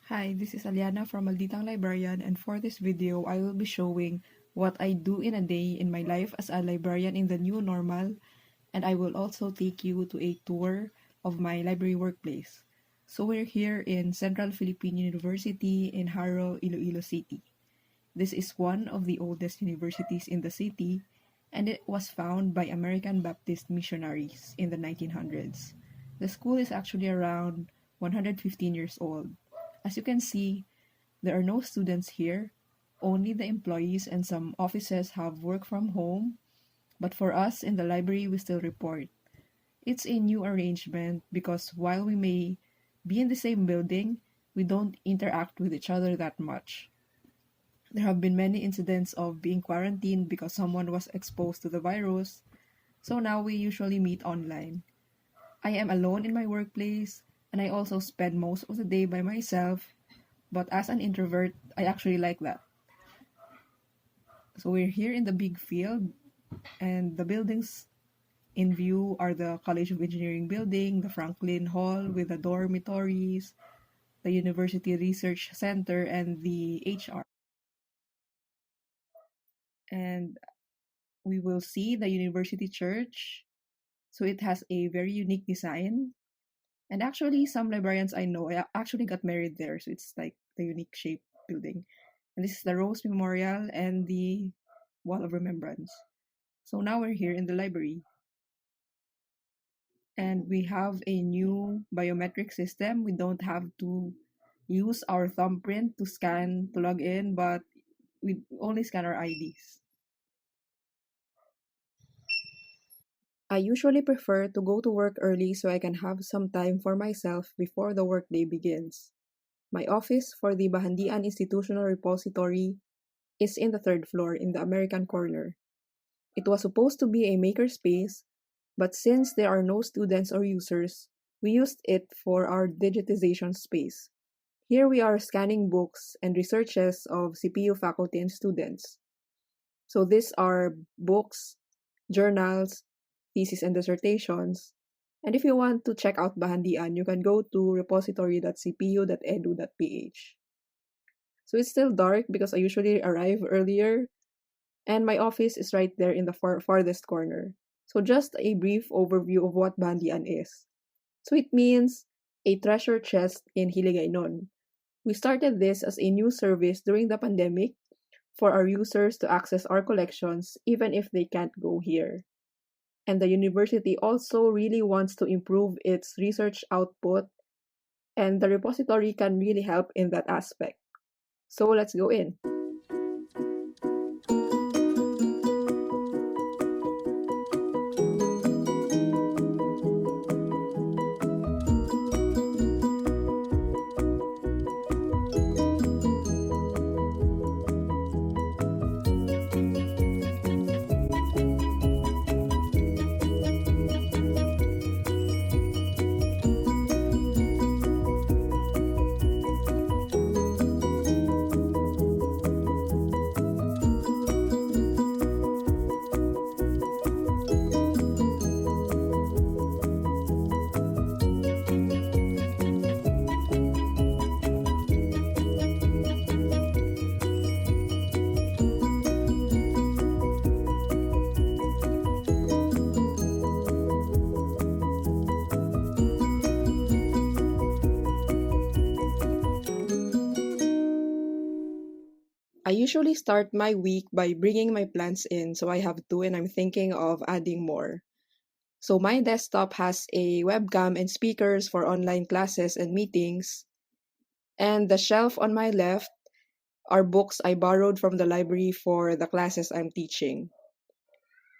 Hi, this is Aliana from Malditang Librarian, and for this video, I will be showing what I do in a day in my life as a librarian in the new normal, and I will also take you to a tour of my library workplace. So we're here in Central Philippine University in Haro, Iloilo City. This is one of the oldest universities in the city, and it was founded by American Baptist missionaries in the 1900s. The school is actually around 115 years old. As you can see, there are no students here. Only the employees and some offices have work from home. But for us in the library, we still report. It's a new arrangement because while we may be in the same building, we don't interact with each other that much. There have been many incidents of being quarantined because someone was exposed to the virus. So now we usually meet online. I am alone in my workplace, and I also spend most of the day by myself. But as an introvert, I actually like that. So we're here in the big field, and the buildings in view are the College of Engineering building, the Franklin Hall with the dormitories, the University Research Center, and the HR. And we will see the University Church. So it has a very unique design. And actually, some librarians I know actually got married there. So it's like the unique shape building. And this is the Rose Memorial and the Wall of Remembrance. So now we're here in the library. And we have a new biometric system. We don't have to use our thumbprint to scan to log in, but we only scan our IDs. I usually prefer to go to work early so I can have some time for myself before the workday begins. My office for the Bahandian Institutional Repository is in the third floor in the American corner. It was supposed to be a makerspace, but since there are no students or users, we used it for our digitization space. Here we are scanning books and researches of CPU faculty and students. So these are books, journals, theses and dissertations. And if you want to check out Bahandian, you can go to repository.cpu.edu.ph. So it's still dark because I usually arrive earlier, and my office is right there in the farthest corner. So just a brief overview of what Bahandian is. So it means a treasure chest in Hiligaynon. We started this as a new service during the pandemic for our users to access our collections even if they can't go here. And the university also really wants to improve its research output, and the repository can really help in that aspect. So let's go in. I usually start my week by bringing my plants in, so I have two and I'm thinking of adding more. So my desktop has a webcam and speakers for online classes and meetings, and the shelf on my left are books I borrowed from the library for the classes I'm teaching.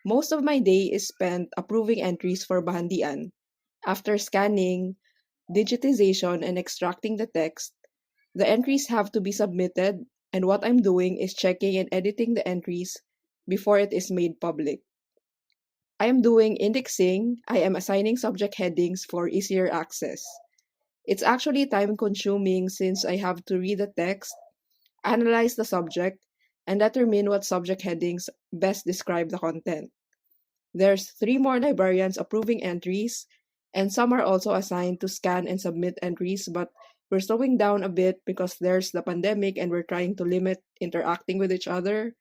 Most of my day is spent approving entries for Bahandian. After scanning, digitization, and extracting the text, the entries have to be submitted, and what I'm doing is checking and editing the entries before it is made public. I am doing indexing, I am assigning subject headings for easier access. It's actually time consuming since I have to read the text, analyze the subject, and determine what subject headings best describe the content. There's 3 more librarians approving entries, and some are also assigned to scan and submit entries, but We're slowing down a bit because there's the pandemic and we're trying to limit interacting with each other.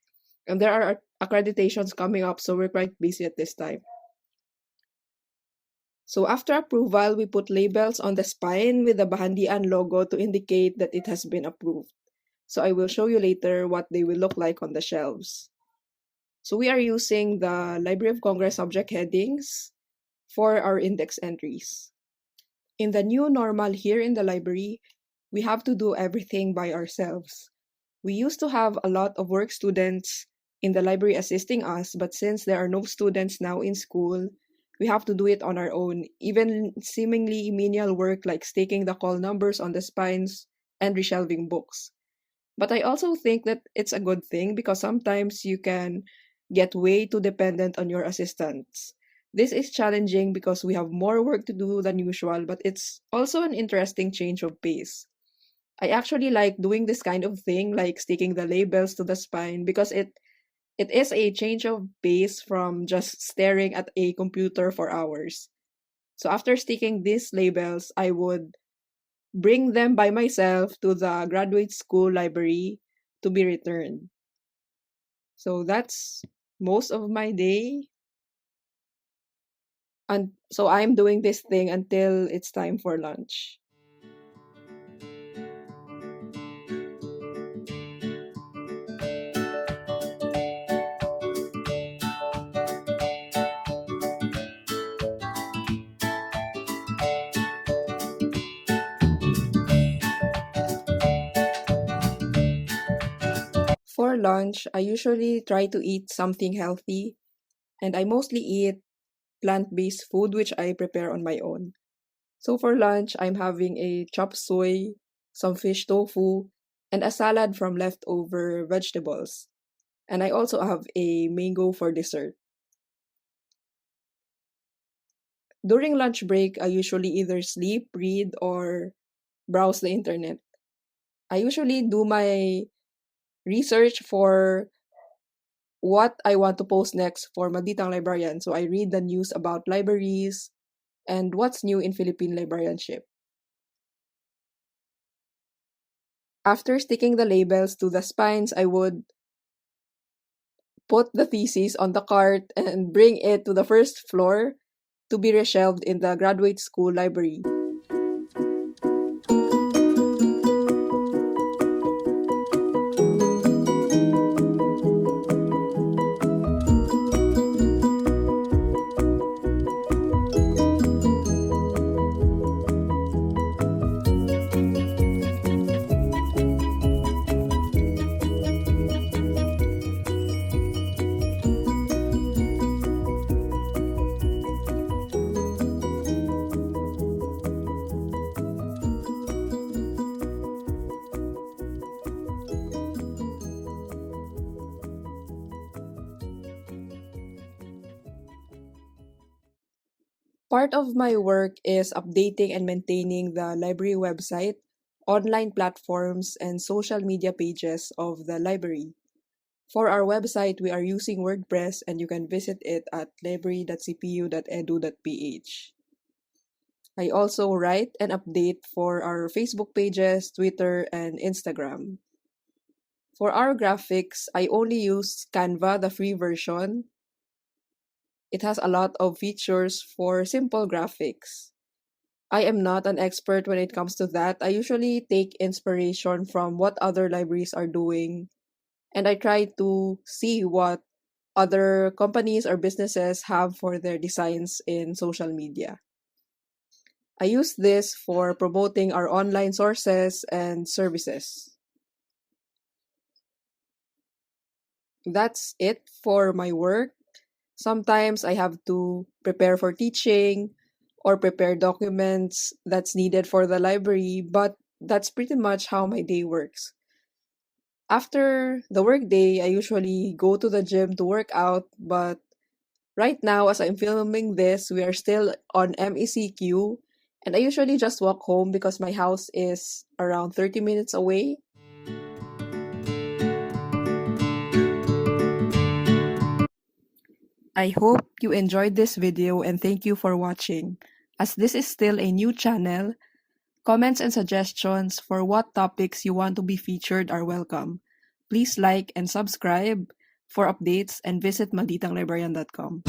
And there are accreditations coming up, so we're quite busy at this time. So after approval, we put labels on the spine with the Bahandian logo to indicate that it has been approved. So I will show you later what they will look like on the shelves. So we are using the Library of Congress subject headings for our index entries. In the new normal here in the library, we have to do everything by ourselves. We used to have a lot of work students in the library assisting us, but since there are no students now in school, we have to do it on our own, even seemingly menial work like staking the call numbers on the spines and reshelving books. But I also think that it's a good thing because sometimes you can get way too dependent on your assistants. This is challenging because we have more work to do than usual, but it's also an interesting change of pace. I actually like doing this kind of thing, like sticking the labels to the spine, because it is a change of pace from just staring at a computer for hours. So after sticking these labels, I would bring them by myself to the graduate school library to be returned. So that's most of my day. And so I'm doing this thing until it's time for lunch. For lunch, I usually try to eat something healthy, and I mostly eat plant-based food which I prepare on my own. So for lunch, I'm having a chop suey, some fish tofu, and a salad from leftover vegetables. And I also have a mango for dessert. During lunch break, I usually either sleep, read, or browse the internet. I usually do my research for what I want to post next for Malditang Librarian. So I read the news about libraries and what's new in Philippine librarianship. After sticking the labels to the spines, I would put the thesis on the cart and bring it to the first floor to be reshelved in the graduate school library. Part of my work is updating and maintaining the library website, online platforms, and social media pages of the library. For our website, we are using WordPress and you can visit it at library.cpu.edu.ph. I also write and update for our Facebook pages, Twitter, and Instagram. For our graphics, I only use Canva, the free version. It has a lot of features for simple graphics. I am not an expert when it comes to that. I usually take inspiration from what other libraries are doing, and I try to see what other companies or businesses have for their designs in social media. I use this for promoting our online sources and services. That's it for my work. Sometimes I have to prepare for teaching or prepare documents that's needed for the library, but that's pretty much how my day works. After the workday, I usually go to the gym to work out, but right now, as I'm filming this, we are still on MECQ, and I usually just walk home because my house is around 30 minutes away. I hope you enjoyed this video and thank you for watching. As this is still a new channel, Comments and suggestions for what topics you want to be featured are welcome. Please like and subscribe for updates and visit malditang librarian.com.